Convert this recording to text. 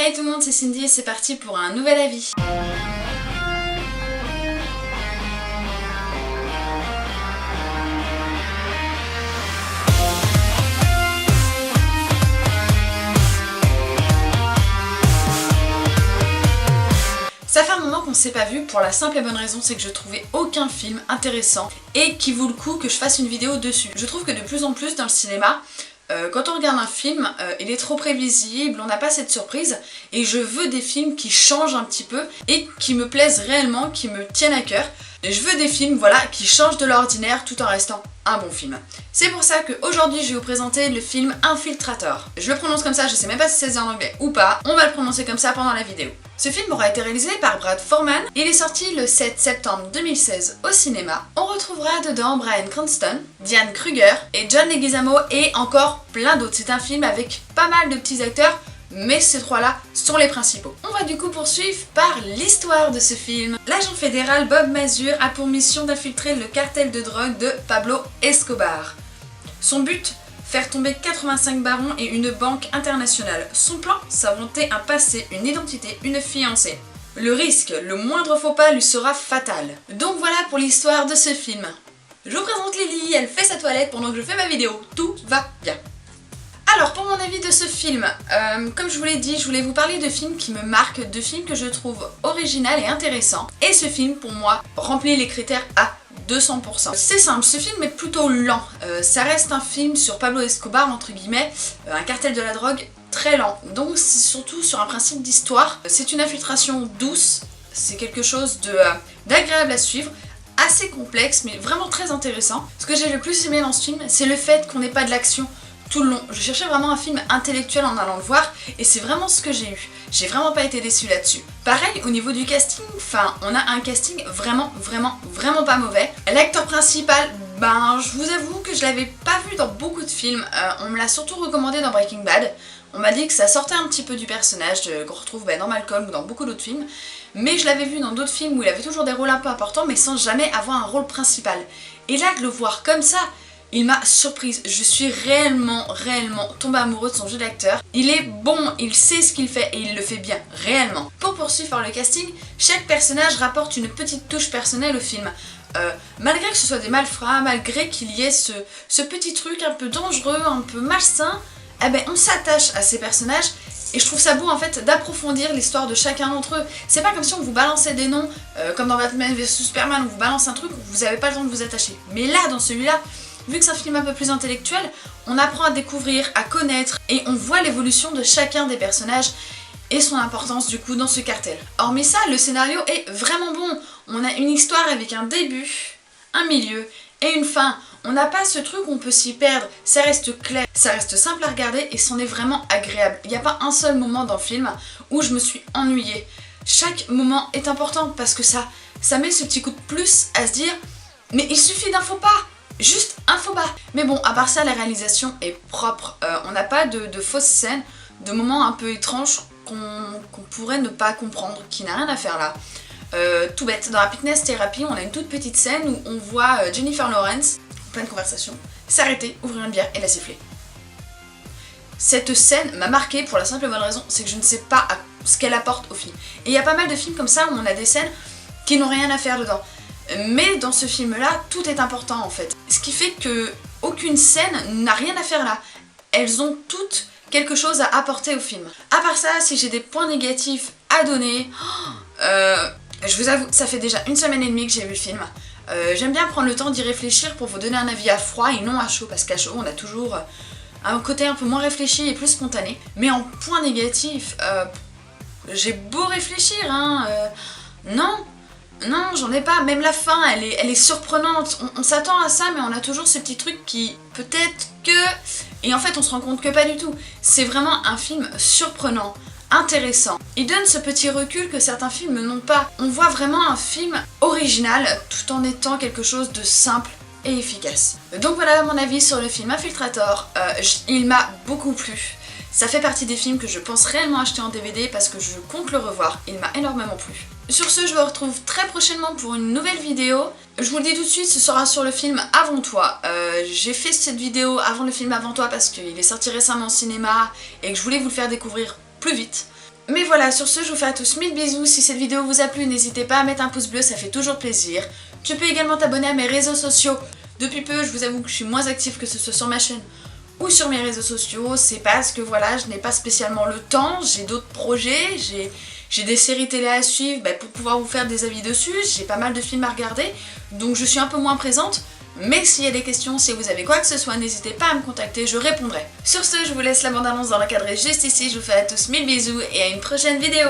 Hey tout le monde, c'est Cindy et c'est parti pour un nouvel avis. Ça fait un moment qu'on ne s'est pas vu pour la simple et bonne raison, c'est que je trouvais aucun film intéressant et qui vaut le coup que je fasse une vidéo dessus. Je trouve que de plus en plus dans le cinéma, quand on regarde un film, il est trop prévisible, on n'a pas cette surprise et je veux des films qui changent un petit peu et qui me plaisent réellement, qui me tiennent à cœur. Et je veux des films voilà, qui changent de l'ordinaire tout en restant un bon film. C'est pour ça qu'aujourd'hui je vais vous présenter le film Infiltrator. Je le prononce comme ça, je sais même pas si ça se dit en anglais ou pas, on va le prononcer comme ça pendant la vidéo. Ce film aura été réalisé par Brad Foreman, il est sorti le 7 septembre 2016 au cinéma. On retrouvera dedans Bryan Cranston, Diane Kruger et John Leguizamo et encore plein d'autres. C'est un film avec pas mal de petits acteurs, mais ces trois-là sont les principaux. On va du coup poursuivre par l'histoire de ce film. L'agent fédéral Bob Mazur a pour mission d'infiltrer le cartel de drogue de Pablo Escobar. Son but, faire tomber 85 barons et une banque internationale. Son plan, s'inventer un passé, une identité, une fiancée. Le risque, le moindre faux pas lui sera fatal. Donc voilà pour l'histoire de ce film. Je vous présente Lily, elle fait sa toilette pendant que je fais ma vidéo. Tout va bien. Alors pour mon avis de ce film, comme je vous l'ai dit, je voulais vous parler de films qui me marquent, de films que je trouve original et intéressants. Et ce film, pour moi, remplit les critères à 200%. C'est simple, ce film est plutôt lent. Ça reste un film sur Pablo Escobar, entre guillemets, un cartel de la drogue très lent. Donc c'est surtout sur un principe d'histoire. C'est une infiltration douce, c'est quelque chose d'agréable à suivre. Assez complexe, mais vraiment très intéressant. Ce que j'ai le plus aimé dans ce film, c'est le fait qu'on n'ait pas de l'action tout le long. Je cherchais vraiment un film intellectuel en allant le voir et c'est vraiment ce que j'ai eu. J'ai vraiment pas été déçue là-dessus. Pareil au niveau du casting, on a un casting vraiment pas mauvais. L'acteur principal, je vous avoue que je l'avais pas vu dans beaucoup de films. On me l'a surtout recommandé dans Breaking Bad. On m'a dit que ça sortait un petit peu du personnage qu'on retrouve dans Malcolm ou dans beaucoup d'autres films. Mais je l'avais vu dans d'autres films où il avait toujours des rôles un peu importants mais sans jamais avoir un rôle principal. Et là de le voir comme ça, il m'a surprise, je suis réellement tombée amoureuse de son jeu d'acteur. Il est bon, il sait ce qu'il fait et il le fait bien, réellement. Pour poursuivre par le casting, chaque personnage rapporte une petite touche personnelle au film. Malgré que ce soit des malfrats, malgré qu'il y ait ce petit truc un peu dangereux, un peu malsain, on s'attache à ces personnages. Et je trouve ça beau en fait d'approfondir l'histoire de chacun d'entre eux. C'est pas comme si on vous balançait des noms, comme dans Batman vs Superman, on vous balance un truc où vous n'avez pas le temps de vous attacher. Mais là, dans celui-là, vu que c'est un film un peu plus intellectuel, on apprend à découvrir, à connaître et on voit l'évolution de chacun des personnages et son importance du coup dans ce cartel. Hormis ça, le scénario est vraiment bon. On a une histoire avec un début, un milieu et une fin. On n'a pas ce truc où on peut s'y perdre, ça reste clair, ça reste simple à regarder et c'en est vraiment agréable. Il n'y a pas un seul moment dans le film où je me suis ennuyée. Chaque moment est important parce que ça met ce petit coup de plus à se dire mais il suffit d'un faux pas. Juste un faux pas. Mais bon, à part ça, la réalisation est propre. On n'a pas de fausses scènes, de moments un peu étranges qu'on pourrait ne pas comprendre, qui n'a rien à faire là. Tout bête, dans Happiness Therapy, on a une toute petite scène où on voit Jennifer Lawrence, en pleine conversation, s'arrêter, ouvrir une bière et la siffler. Cette scène m'a marquée pour la simple et bonne raison, c'est que je ne sais pas ce qu'elle apporte au film. Et il y a pas mal de films comme ça où on a des scènes qui n'ont rien à faire dedans. Mais dans ce film-là, tout est important en fait. Ce qui fait que aucune scène n'a rien à faire là. Elles ont toutes quelque chose à apporter au film. À part ça, si j'ai des points négatifs à donner, je vous avoue, ça fait déjà 1 semaine et demie que j'ai vu le film. J'aime bien prendre le temps d'y réfléchir pour vous donner un avis à froid et non à chaud, parce qu'à chaud on a toujours un côté un peu moins réfléchi et plus spontané. Mais en point négatif, j'ai beau réfléchir, non, j'en ai pas. Même la fin, elle est surprenante. On s'attend à ça, mais on a toujours ce petit truc qui peut-être que... Et en fait, on se rend compte que pas du tout. C'est vraiment un film surprenant, intéressant. Il donne ce petit recul que certains films n'ont pas. On voit vraiment un film original, tout en étant quelque chose de simple et efficace. Donc voilà mon avis sur le film Infiltrator. Il m'a beaucoup plu. Ça fait partie des films que je pense réellement acheter en DVD parce que je compte le revoir. Il m'a énormément plu. Sur ce, je vous retrouve très prochainement pour une nouvelle vidéo. Je vous le dis tout de suite, ce sera sur le film Avant toi. J'ai fait cette vidéo avant le film Avant toi parce qu'il est sorti récemment au cinéma et que je voulais vous le faire découvrir plus vite. Mais voilà, sur ce, je vous fais à tous 1000 bisous. Si cette vidéo vous a plu, n'hésitez pas à mettre un pouce bleu, ça fait toujours plaisir. Tu peux également t'abonner à mes réseaux sociaux. Depuis peu, je vous avoue que je suis moins active, que ce soit sur ma chaîne ou sur mes réseaux sociaux. C'est parce que voilà, je n'ai pas spécialement le temps, j'ai d'autres projets, j'ai des séries télé à suivre pour pouvoir vous faire des avis dessus, j'ai pas mal de films à regarder, donc je suis un peu moins présente. Mais s'il y a des questions, si vous avez quoi que ce soit, n'hésitez pas à me contacter, je répondrai. Sur ce, je vous laisse la bande-annonce dans le cadre juste ici, je vous fais à tous 1000 bisous et à une prochaine vidéo.